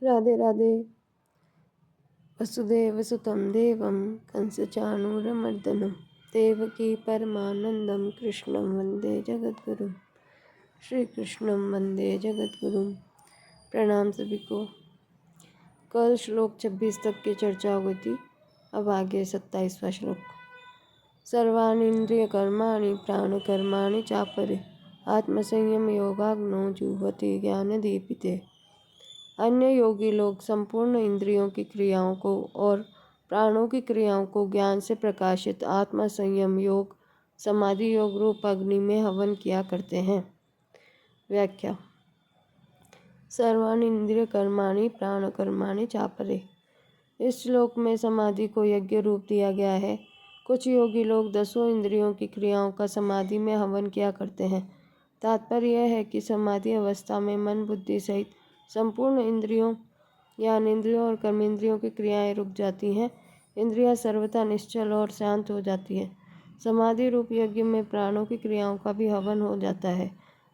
राधे राधे। वसुदेव सुतं देवं कंसचाणूरमर्दनं देवकी परमानंदं कृष्णं वंदे जगद्गुरुं। श्री कृष्णं वंदे जगद्गुरुं। प्रणाम सभी को। कल श्लोक 26 तक की चर्चा हो गई थी। अब आगे 27वां श्लोक। सर्वानींद्रिय कर्माणि प्राण कर्माणि चापरे आत्मसंयम योगाग्नो जुह्वति ज्ञान दीपिते। अन्य योगी लोग संपूर्ण इंद्रियों की क्रियाओं को और प्राणों की क्रियाओं को ज्ञान से प्रकाशित आत्म संयम योग समाधि योग रूप अग्नि में हवन किया करते हैं। व्याख्या। सर्वान इंद्रिय कर्माणि प्राण कर्माणि चापरे। इस श्लोक में समाधि को यज्ञ रूप दिया गया है। कुछ योगी लोग 10 इंद्रियों की क्रियाओं का समाधि में हवन किया करते हैं। तात्पर्य यह है कि समाधि अवस्था में मन बुद्धि सहित संपूर्ण इंद्रियों ज्ञानेंद्रियों और कर्मेंद्रियों की क्रियाएं रुक जाती हैं। इंद्रियां सर्वथा निश्चल और शांत हो जाती हैं। समाधि रूप यज्ञ में प्राणों की क्रियाओं का भी हवन हो जाता है,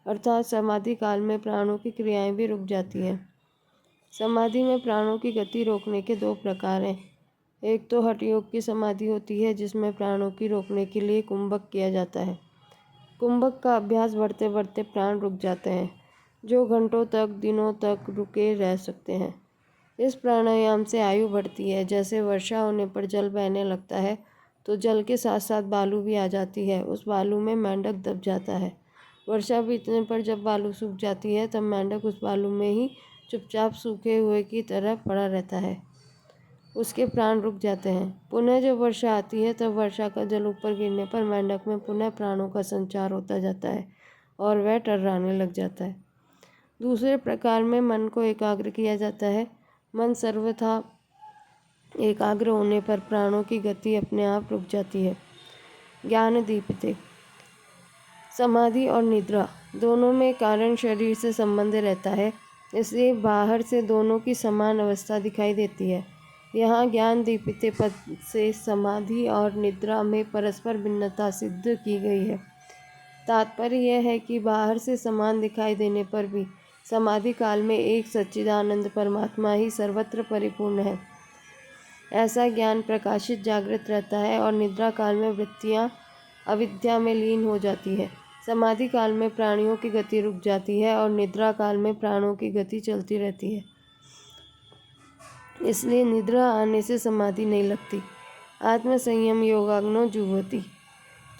अर्थात समाधि काल में प्राणों की क्रियाएं भी रुक जाती हैं। समाधि में प्राणों की गति रोकने के 2 प्रकार हैं। एक तो हठ योग की समाधि होती है, जिसमें प्राणों की रोकने के लिए कुंभक किया जाता है। कुंभक का अभ्यास बढ़ते बढ़ते प्राण रुक जाते हैं, जो घंटों तक दिनों तक रुके रह सकते हैं। इस प्राणायाम से आयु बढ़ती है। जैसे वर्षा होने पर जल बहने लगता है तो जल के साथ साथ बालू भी आ जाती है। उस बालू में मेंढक दब जाता है। वर्षा बीतने पर जब बालू सूख जाती है तब मेंढक उस बालू में ही चुपचाप सूखे हुए की तरह पड़ा रहता है। उसके प्राण रुक जाते हैं। पुनः जब वर्षा आती है तब वर्षा का जल ऊपर गिरने पर मेंढक में पुनः प्राणों का संचार होता जाता है और वह टर्राने लग जाता है। दूसरे प्रकार में मन को एकाग्र किया जाता है। मन सर्वथा एकाग्र होने पर प्राणों की गति अपने आप रुक जाती है। ज्ञान दीपिते। समाधि और निद्रा दोनों में कारण शरीर से संबंध रहता है, इसलिए बाहर से दोनों की समान अवस्था दिखाई देती है। यहाँ ज्ञान दीपिते पद से समाधि और निद्रा में परस्पर भिन्नता सिद्ध की गई है। तात्पर्य यह है कि बाहर से समान दिखाई देने पर भी समाधि काल में एक सच्चिदानंद परमात्मा ही सर्वत्र परिपूर्ण है। ऐसा ज्ञान प्रकाशित जागृत रहता है और निद्रा काल में वृत्तियां अविद्या में लीन हो जाती है। समाधि काल में प्राणियों की गति रुक जाती है और निद्रा काल में प्राणों की गति चलती रहती है। इसलिए निद्रा आने से समाधि नहीं लगती। आत्म संयम योगाग्नो जुह्वति।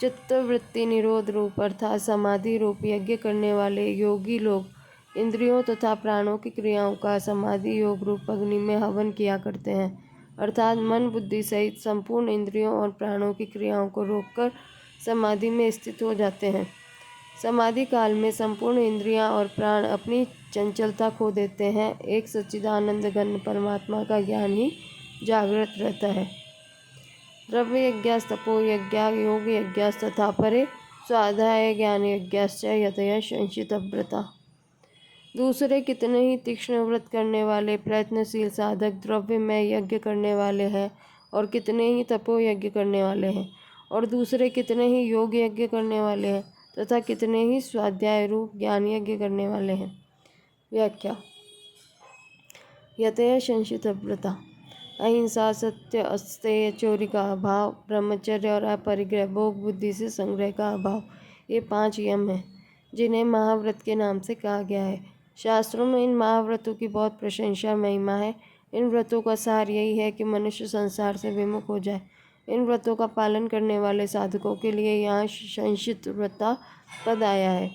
चित्त वृत्ति निरोध रूप अर्थात समाधि रूप यज्ञ करने वाले योगी लोग इंद्रियों तथा प्राणों की क्रियाओं का समाधि योग रूप अग्नि में हवन किया करते हैं, अर्थात मन बुद्धि सहित संपूर्ण इंद्रियों और प्राणों की क्रियाओं को रोककर समाधि में स्थित हो जाते हैं। समाधि काल में संपूर्ण इंद्रियां और प्राण अपनी चंचलता खो देते हैं। एक सच्चिदानंद घन परमात्मा का ज्ञान ही जागृत रहता है। द्रव्य यज्ञास तपो यज्ञा योग यज्ञास तथा परे स्वाध्याय ज्ञान यज्ञाश्च यतयः संशितः व्रता। दूसरे कितने ही तीक्ष्ण व्रत करने वाले प्रयत्नशील साधक द्रव्य में यज्ञ करने वाले हैं और कितने ही तपो यज्ञ करने वाले हैं, और दूसरे कितने ही योग यज्ञ करने वाले हैं तथा कितने ही स्वाध्याय रूप ज्ञान यज्ञ करने वाले हैं। व्याख्या। यतयः संशितः व्रता। अहिंसा, सत्य, अस्तेय, चोरी का अभाव, ब्रह्मचर्य और अपरिग्रह, भोग बुद्धि से संग्रह का अभाव, ये 5 यम हैं जिन्हें महाव्रत के नाम से कहा गया है। शास्त्रों में इन महाव्रतों की बहुत प्रशंसा महिमा है। इन व्रतों का सार यही है कि मनुष्य संसार से विमुख हो जाए। इन व्रतों का पालन करने वाले साधकों के लिए यहाँ संशित व्रता पद आया है।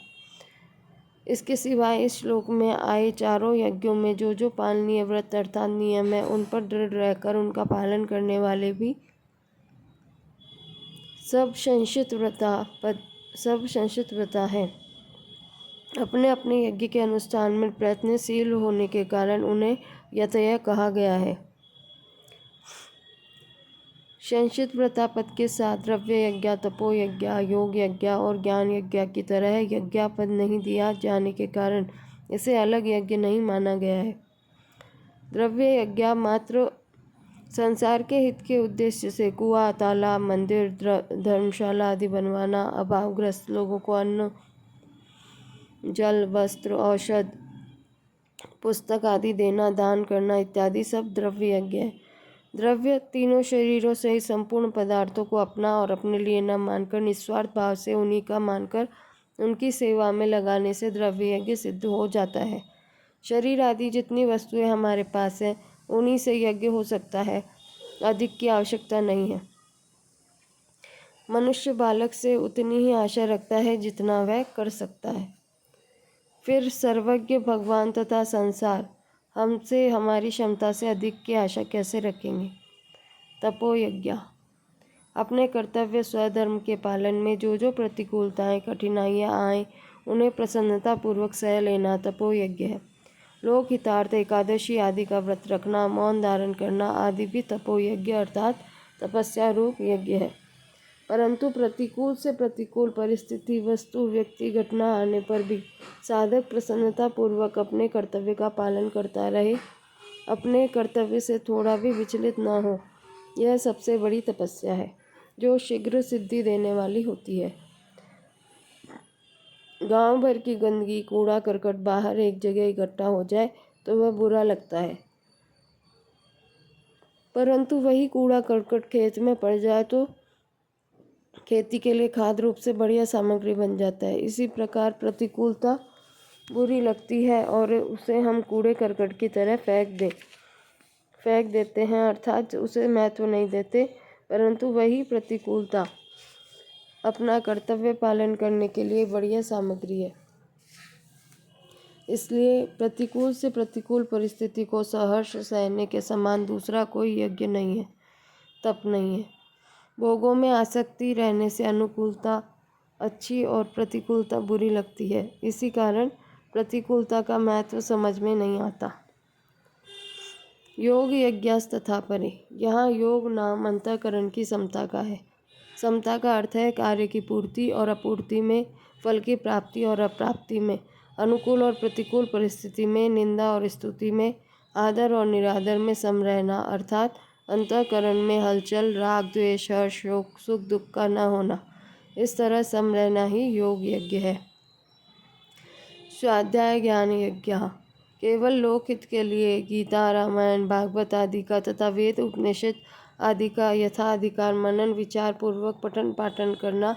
इसके सिवाय इस श्लोक में आए चारों यज्ञों में जो जो पालनीय व्रत अर्थात नियम है उन पर दृढ़ रहकर उनका पालन करने वाले भी सब संशित व्रता है। अपने अपने यज्ञ के अनुष्ठान में प्रयत्नशील होने के कारण उन्हें यतयः कहा गया है। संशित व्रता पद के साथ द्रव्य यज्ञ, तपो यज्ञ, योग यज्ञ और ज्ञान यज्ञ की तरह यज्ञ पद नहीं दिया जाने के कारण इसे अलग यज्ञ नहीं माना गया है। द्रव्य यज्ञ मात्र संसार के हित के उद्देश्य से कुआं, तालाब, मंदिर, धर्मशाला आदि बनवाना, अभावग्रस्त लोगों को अन्न, जल, वस्त्र, औषध पुस्तक आदि देना, दान करना इत्यादि सब द्रव्य यज्ञ है। द्रव्य तीनों शरीरों से ही संपूर्ण पदार्थों को अपना और अपने लिए न मानकर निस्वार्थ भाव से उन्हीं का मानकर उनकी सेवा में लगाने से द्रव्य यज्ञ सिद्ध हो जाता है। शरीर आदि जितनी वस्तुएं हमारे पास हैं उन्हीं से यज्ञ हो सकता है, अधिक की आवश्यकता नहीं है। मनुष्य बालक से उतनी ही आशा रखता है जितना वह कर सकता है। फिर सर्वज्ञ भगवान तथा संसार हमसे हमारी क्षमता से अधिक की आशा कैसे रखेंगे। तपोयज्ञ अपने कर्तव्य स्वधर्म के पालन में जो जो प्रतिकूलताएं कठिनाइयां आए उन्हें प्रसन्नतापूर्वक सह लेना तपोयज्ञ है। लोक हितार्थ एकादशी आदि का व्रत रखना, मौन धारण करना आदि भी तपोयज्ञ अर्थात तपस्या रूप यज्ञ है। परंतु प्रतिकूल से प्रतिकूल परिस्थिति, वस्तु, व्यक्ति, घटना आने पर भी साधक प्रसन्नतापूर्वक अपने कर्तव्य का पालन करता रहे, अपने कर्तव्य से थोड़ा भी विचलित न हो, यह सबसे बड़ी तपस्या है जो शीघ्र सिद्धि देने वाली होती है। गांव भर की गंदगी, कूड़ा करकट बाहर एक जगह इकट्ठा हो जाए तो वह बुरा लगता है, परंतु वही कूड़ा करकट खेत में पड़ जाए तो खेती के लिए खाद रूप से बढ़िया सामग्री बन जाता है। इसी प्रकार प्रतिकूलता बुरी लगती है और उसे हम कूड़े करकट की तरह फेंक देते हैं, अर्थात उसे महत्व नहीं देते, परंतु वही प्रतिकूलता अपना कर्तव्य पालन करने के लिए बढ़िया सामग्री है। इसलिए प्रतिकूल से प्रतिकूल परिस्थिति को सहर्ष सहने के समान दूसरा कोई यज्ञ नहीं है, तप नहीं है। भोगों में आसक्ति रहने से अनुकूलता अच्छी और प्रतिकूलता बुरी लगती है। इसी कारण प्रतिकूलता का महत्व समझ में नहीं आता। योग यज्ञस्तथा परे, यहाँ योग नाम अंतःकरण की समता का है। समता का अर्थ है कार्य की पूर्ति और अपूर्ति में, फल की प्राप्ति और अप्राप्ति में, अनुकूल और प्रतिकूल परिस्थिति में, निंदा और स्तुति में, आदर और निरादर में सम रहना, अर्थात अंतःकरण में हलचल, राग द्वेष, हर्ष शोक सुख दुख का न होना, इस तरह सम रहना ही योग यज्ञ है। स्वाध्याय ज्ञान यज्ञ केवल लोकहित के लिए गीता, रामायण, भागवत आदि का तथा वेद उपनिषद आदि का यथाधिकार मनन विचार पूर्वक पठन पाठन करना,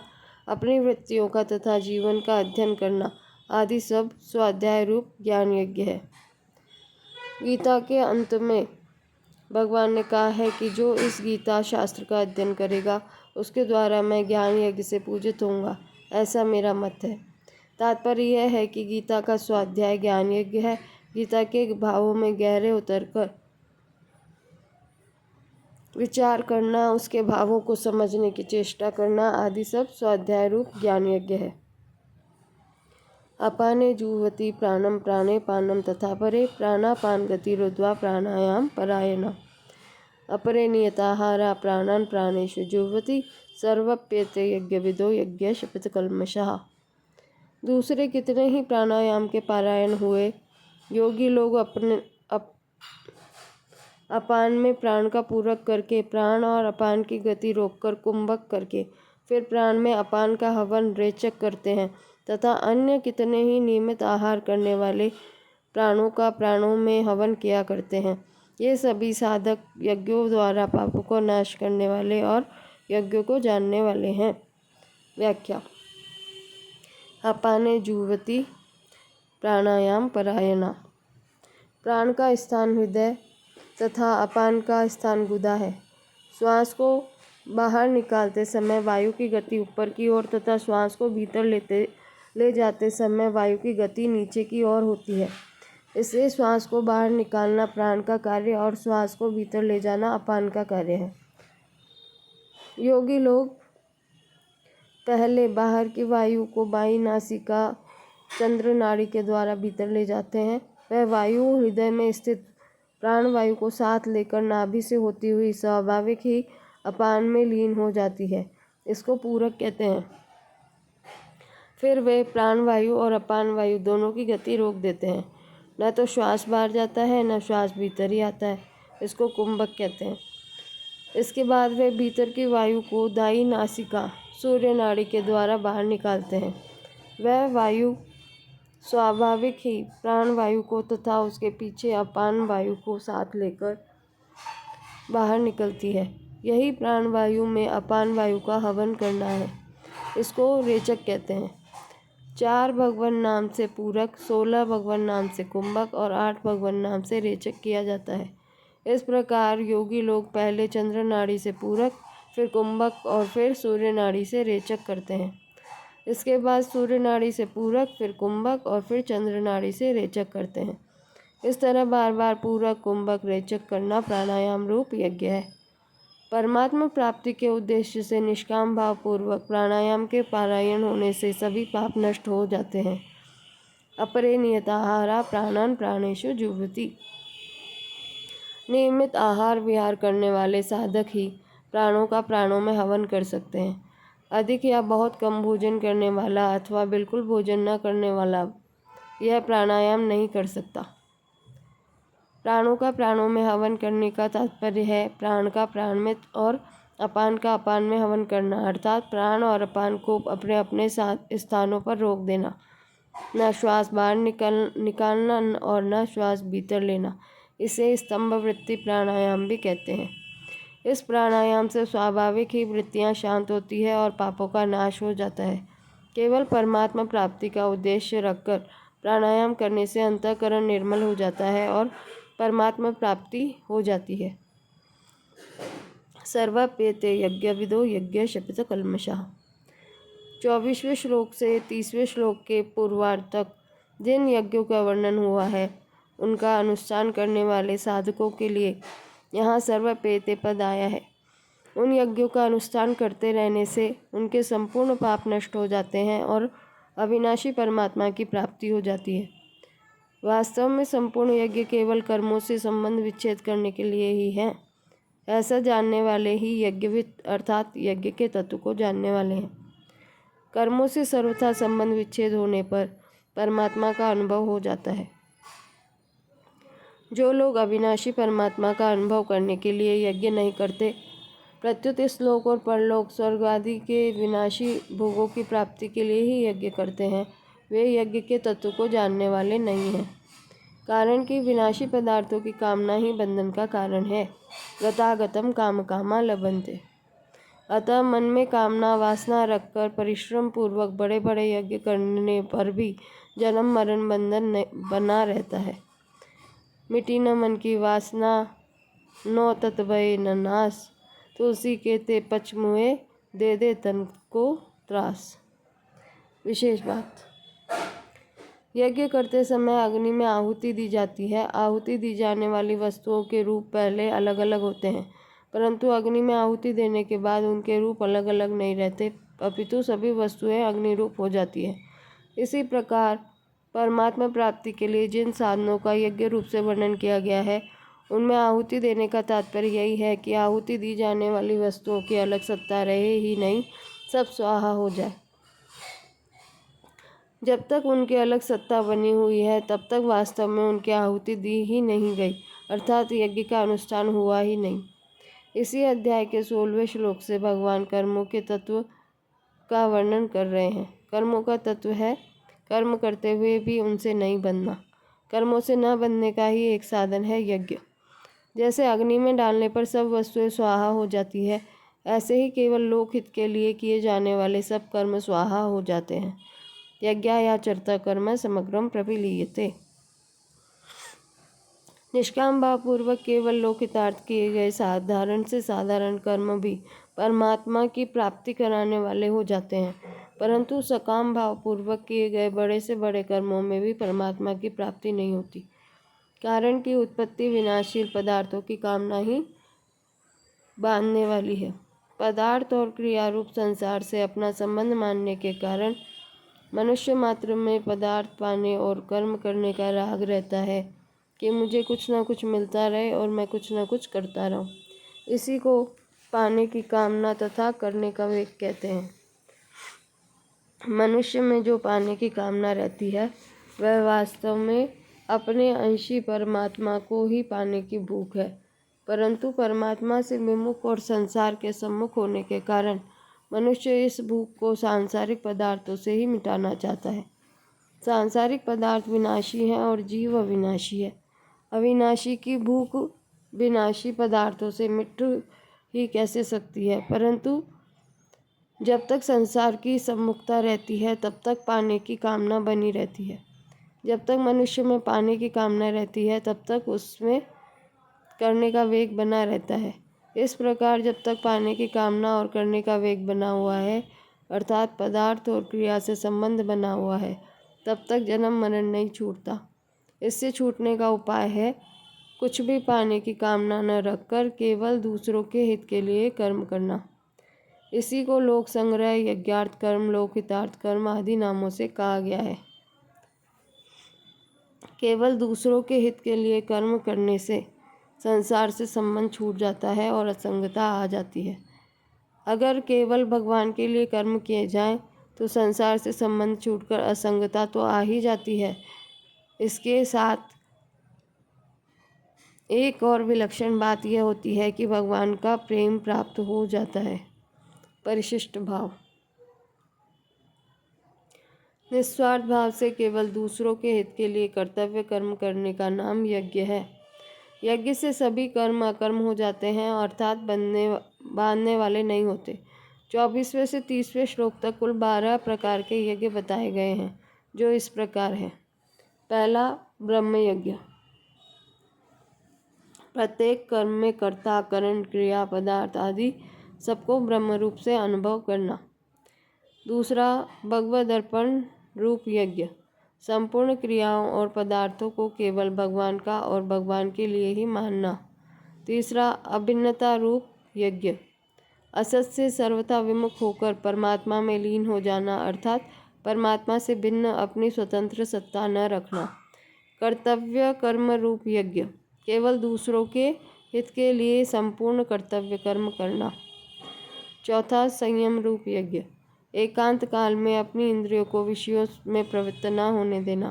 अपनी वृत्तियों का तथा जीवन का अध्ययन करना आदि सब स्वाध्याय रूप ज्ञान यज्ञ है। गीता के अंत में भगवान ने कहा है कि जो इस गीता शास्त्र का अध्ययन करेगा उसके द्वारा मैं ज्ञान यज्ञ से पूजित होऊंगा, ऐसा मेरा मत है। तात्पर्य यह है कि गीता का स्वाध्याय ज्ञान यज्ञ है। गीता के भावों में गहरे उतरकर विचार करना, उसके भावों को समझने की चेष्टा करना आदि सब स्वाध्याय रूप ज्ञान यज्ञ है। अपाने जुह्वति प्राणम प्राणे पानम तथा परे प्राणापान गतिरुद्ध्वा प्राणायाम परायण अपरे नियताहारा प्राणान प्राणेषु जुह्वति सर्वप्येते यज्ञविदो यज्ञ शपित कल्मषः। दूसरे कितने ही प्राणायाम के पारायण हुए योगी लोग अपने अपान में प्राण का पूरक करके, प्राण और अपान की गति रोककर कुंभक करके, फिर प्राण में अपान का हवन रेचक करते हैं तथा अन्य कितने ही नियमित आहार करने वाले प्राणों का प्राणों में हवन किया करते हैं। ये सभी साधक यज्ञों द्वारा पापों को नाश करने वाले और यज्ञों को जानने वाले हैं। व्याख्या। अपाने जुह्वति प्राणायाम परायणा। प्राण का स्थान हृदय तथा अपान का स्थान गुदा है। श्वास को बाहर निकालते समय वायु की गति ऊपर की ओर तथा श्वास को भीतर ले जाते समय वायु की गति नीचे की ओर होती है। इसलिए श्वास को बाहर निकालना प्राण का कार्य और श्वास को भीतर ले जाना अपान का कार्य है। योगी लोग पहले बाहर की वायु को बाईं नासिका चंद्र नाड़ी के द्वारा भीतर ले जाते हैं। वह वायु हृदय में स्थित प्राण वायु को साथ लेकर नाभि से होती हुई स्वाभाविक ही अपान में लीन हो जाती है। इसको पूरक कहते हैं। फिर वे प्राण वायु और अपान वायु दोनों की गति रोक देते हैं। न तो श्वास बाहर जाता है न श्वास भीतर ही आता है। इसको कुंभक कहते हैं। इसके बाद वे भीतर की वायु को दाईं नासिका सूर्य नाड़ी के द्वारा बाहर निकालते हैं। वह वायु स्वाभाविक ही प्राणवायु को तथा उसके पीछे अपान वायु को साथ लेकर बाहर निकलती है। यही प्राणवायु में अपान वायु का हवन करना है। इसको रेचक कहते हैं। 4 भगवान नाम से पूरक, 16 भगवान नाम से कुंभक और 8 भगवान नाम से रेचक किया जाता है। इस प्रकार योगी लोग पहले चंद्र नाड़ी से पूरक, फिर कुंभक और फिर सूर्य नाड़ी से रेचक करते हैं। इसके बाद सूर्य नाड़ी से पूरक, फिर कुंभक और फिर चंद्र नाड़ी से रेचक करते हैं। इस तरह बार बार पूरक, कुंभक, रेचक करना प्राणायाम रूप यज्ञ है। परमात्मा प्राप्ति के उद्देश्य से निष्काम भाव पूर्वक प्राणायाम के पारायण होने से सभी पाप नष्ट हो जाते हैं। अपरे नियताहारा प्राणान प्राणेषु जुह्वति। नियमित आहार विहार करने वाले साधक ही प्राणों का प्राणों में हवन कर सकते हैं। अधिक या बहुत कम भोजन करने वाला अथवा बिल्कुल भोजन न करने वाला यह प्राणायाम नहीं कर सकता। प्राणों का प्राणों में हवन करने का तात्पर्य है प्राण का प्राण में और अपान का अपान में हवन करना, अर्थात प्राण और अपान को अपने अपने स्थानों पर रोक देना। न श्वास बाहर निकालना और न श्वास भीतर लेना। इसे स्तंभ वृत्ति प्राणायाम भी कहते हैं। इस प्राणायाम से स्वाभाविक ही वृत्तियाँ शांत होती है और पापों का नाश हो जाता है। केवल परमात्मा प्राप्ति का उद्देश्य रखकर प्राणायाम करने से अंतःकरण निर्मल हो जाता है और परमात्मा प्राप्ति हो जाती है। सर्वप्येते यज्ञविदो यज्ञ शपित कल्मषः। 24वें श्लोक से 30वें श्लोक के पूर्वार्ध तक जिन यज्ञों का वर्णन हुआ है उनका अनुष्ठान करने वाले साधकों के लिए यहाँ सर्वप्येते पद आया है। उन यज्ञों का अनुष्ठान करते रहने से उनके संपूर्ण पाप नष्ट हो जाते हैं और अविनाशी परमात्मा की प्राप्ति हो जाती है। वास्तव में संपूर्ण यज्ञ केवल कर्मों से संबंध विच्छेद करने के लिए ही है। ऐसा जानने वाले ही यज्ञविद अर्थात यज्ञ के तत्व को जानने वाले हैं। कर्मों से सर्वथा संबंध विच्छेद होने पर परमात्मा का अनुभव हो जाता है। जो लोग अविनाशी परमात्मा का अनुभव करने के लिए यज्ञ नहीं करते, प्रत्युत इस लोक और परलोक स्वर्ग आदि के विनाशी भोगों की प्राप्ति के लिए ही यज्ञ करते हैं, वे यज्ञ के तत्व को जानने वाले नहीं हैं। कारण कि विनाशी पदार्थों की कामना ही बंधन का कारण है। गतागतम काम कामा लभन्ते। अतः मन में कामना वासना रखकर परिश्रम पूर्वक बड़े बड़े यज्ञ करने पर भी जन्म मरण बंधन बना रहता है। मिटी न मन की वासना नो तत्वय न नास, तुलसी के ते पचमुए दे दे तन को त्रास। विशेष बात, यज्ञ करते समय अग्नि में आहुति दी जाती है। आहुति दी जाने वाली वस्तुओं के रूप पहले अलग अलग होते हैं, परंतु अग्नि में आहुति देने के बाद उनके रूप अलग अलग नहीं रहते, अपितु सभी वस्तुएं अग्नि रूप हो जाती है। इसी प्रकार परमात्मा प्राप्ति के लिए जिन साधनों का यज्ञ रूप से वर्णन किया गया है उनमें आहुति देने का तात्पर्य यही है कि आहुति दी जाने वाली वस्तुओं की अलग सत्ता रहे ही नहीं, सब स्वाहा हो जाए। जब तक उनकी अलग सत्ता बनी हुई है तब तक वास्तव में उनकी आहुति दी ही नहीं गई, अर्थात यज्ञ का अनुष्ठान हुआ ही नहीं। इसी अध्याय के 16वें श्लोक से भगवान कर्मों के तत्व का वर्णन कर रहे हैं। कर्मों का तत्व है कर्म करते हुए भी उनसे नहीं बंधना। कर्मों से न बंधने का ही एक साधन है यज्ञ। जैसे अग्नि में डालने पर सब वस्तुएं स्वाहा हो जाती है, ऐसे ही केवल लोकहित के लिए किए जाने वाले सब कर्म स्वाहा हो जाते हैं। यज्ञायाचरता कर्म समग्रम प्रविलीयते। निष्काम भाव पूर्वक केवल लोकहितार्थ किए गए साधारण से साधारण कर्म भी परमात्मा की प्राप्ति कराने वाले हो जाते हैं, परंतु सकाम भाव पूर्वक किए गए बड़े से बड़े कर्मों में भी परमात्मा की प्राप्ति नहीं होती। कारण की उत्पत्ति विनाशील पदार्थों की कामना ही बांधने वाली है। पदार्थ और क्रियारूप संसार से अपना संबंध मानने के कारण मनुष्य मात्र में पदार्थ पाने और कर्म करने का राग रहता है कि मुझे कुछ न कुछ मिलता रहे और मैं कुछ न कुछ करता रहूं। इसी को पाने की कामना तथा करने का वेग कहते हैं। मनुष्य में जो पाने की कामना रहती है वह वास्तव में अपने अंशी परमात्मा को ही पाने की भूख है, परंतु परमात्मा से विमुख और संसार के सम्मुख होने के कारण मनुष्य इस भूख को सांसारिक पदार्थों से ही मिटाना चाहता है। सांसारिक पदार्थ विनाशी हैं और जीव अविनाशी है। अविनाशी की भूख विनाशी पदार्थों से मिट ही कैसे सकती है, परंतु जब तक संसार की सम्मुखता रहती है तब तक पाने की कामना बनी रहती है। जब तक मनुष्य में पाने की कामना रहती है तब तक उसमें करने का वेग बना रहता है। इस प्रकार जब तक पाने की कामना और करने का वेग बना हुआ है, अर्थात पदार्थ और क्रिया से संबंध बना हुआ है, तब तक जन्म मरण नहीं छूटता। इससे छूटने का उपाय है कुछ भी पाने की कामना न रखकर केवल दूसरों के हित के लिए कर्म करना। इसी को लोक संग्रह, यज्ञार्थ कर्म, लोकहितार्थ कर्म आदि नामों से कहा गया है। केवल दूसरों के हित के लिए कर्म करने से संसार से संबंध छूट जाता है और असंगता आ जाती है। अगर केवल भगवान के लिए कर्म किए जाएं तो संसार से संबंध छूटकर असंगता तो आ ही जाती है। इसके साथ एक और विलक्षण बात यह होती है कि भगवान का प्रेम प्राप्त हो जाता है। परिशिष्ट भाव। निस्वार्थ भाव से केवल दूसरों के हित के लिए कर्तव्य कर्म करने का नाम यज्ञ है। यज्ञ से सभी कर्म अकर्म हो जाते हैं, अर्थात बांधने वाले नहीं होते। 24वें से 30वें श्लोक तक कुल 12 प्रकार के यज्ञ बताए गए हैं, जो इस प्रकार है। पहला, ब्रह्म यज्ञ। प्रत्येक कर्म में कर्ता, करण, क्रिया, पदार्थ आदि सबको ब्रह्म रूप से अनुभव करना। दूसरा, भगवद अर्पण रूप यज्ञ। संपूर्ण क्रियाओं और पदार्थों को केवल भगवान का और भगवान के लिए ही मानना। तीसरा, अभिन्नता रूप यज्ञ। असत से सर्वथा विमुख होकर परमात्मा में लीन हो जाना, अर्थात परमात्मा से भिन्न अपनी स्वतंत्र सत्ता न रखना। कर्तव्य कर्म रूप यज्ञ। केवल दूसरों के हित के लिए संपूर्ण कर्तव्य कर्म करना। चौथा, संयम रूप यज्ञ। एकांत काल में अपनी इंद्रियों को विषयों में प्रवृत्त न होने देना।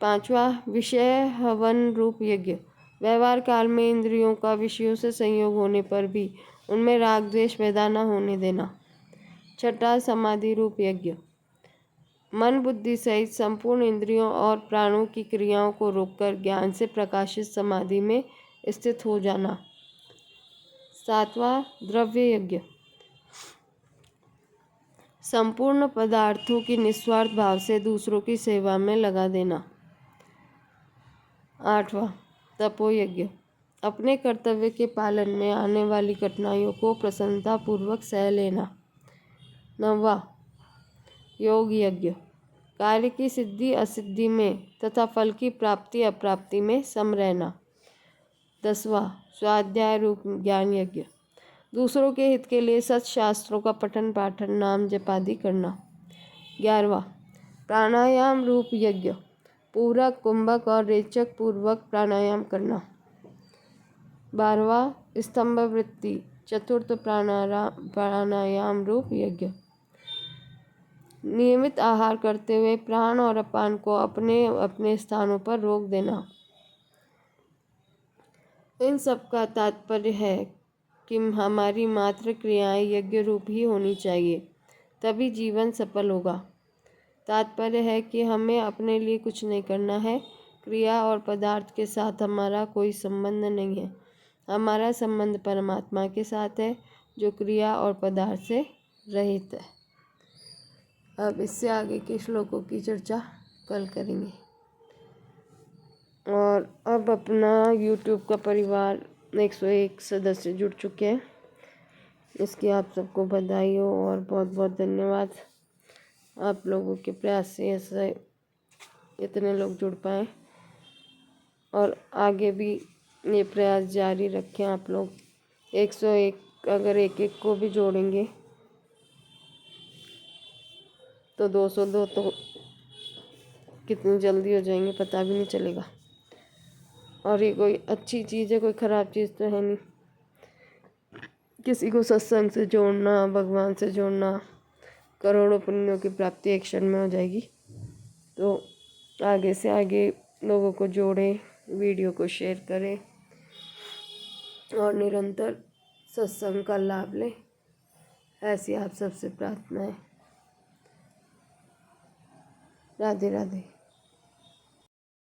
पांचवा, विषय हवन रूप यज्ञ। व्यवहार काल में इंद्रियों का विषयों से संयोग होने पर भी उनमें राग द्वेष पैदा न होने देना। छठा, समाधि रूप यज्ञ। मन बुद्धि सहित संपूर्ण इंद्रियों और प्राणों की क्रियाओं को रोककर ज्ञान से प्रकाशित समाधि में स्थित हो जाना। सातवां, द्रव्य यज्ञ। संपूर्ण पदार्थों की निस्वार्थ भाव से दूसरों की सेवा में लगा देना। आठवां, तपोयज्ञ। अपने कर्तव्य के पालन में आने वाली कठिनाइयों को प्रसन्नतापूर्वक सह लेना। नौवां, योग यज्ञ। कार्य की सिद्धि असिद्धि में तथा फल की प्राप्ति अप्राप्ति में सम रहना। 10वां, स्वाध्याय रूप ज्ञान यज्ञ। दूसरों के हित के लिए सत्शास्त्रों का पठन पाठन, नाम जप आदि करना। 11वां, प्राणायाम रूप यज्ञ। पूरक, कुंभक और रेचक पूर्वक प्राणायाम करना। 12वां, स्तंभ वृत्ति। चतुर्थ, प्राणायाम रूप यज्ञ। नियमित आहार करते हुए प्राण और अपान को अपने अपने स्थानों पर रोक देना। इन सब का तात्पर्य है कि हमारी मात्र क्रियाएं यज्ञ रूप ही होनी चाहिए, तभी जीवन सफल होगा। तात्पर्य है कि हमें अपने लिए कुछ नहीं करना है। क्रिया और पदार्थ के साथ हमारा कोई संबंध नहीं है। हमारा संबंध परमात्मा के साथ है, जो क्रिया और पदार्थ से रहित है। अब इससे आगे के श्लोकों की चर्चा कल करेंगे। और अब अपना YouTube का परिवार 101 सदस्य जुड़ चुके हैं। इसकी आप सबको बधाई हो और बहुत बहुत धन्यवाद। आप लोगों के प्रयास से ऐसे इतने लोग जुड़ पाए और आगे भी ये प्रयास जारी रखें आप लोग। 101 अगर एक एक को भी जोड़ेंगे तो 202 तो कितनी जल्दी हो जाएंगे पता भी नहीं चलेगा। और ये कोई अच्छी चीज़ है, कोई ख़राब चीज़ तो है नहीं। किसी को सत्संग से जोड़ना, भगवान से जोड़ना, करोड़ों पुण्यों की प्राप्ति एक क्षण में हो जाएगी। तो आगे से आगे लोगों को जोड़ें, वीडियो को शेयर करें और निरंतर सत्संग का लाभ लें, ऐसी आप सबसे प्रार्थना है। राधे राधे।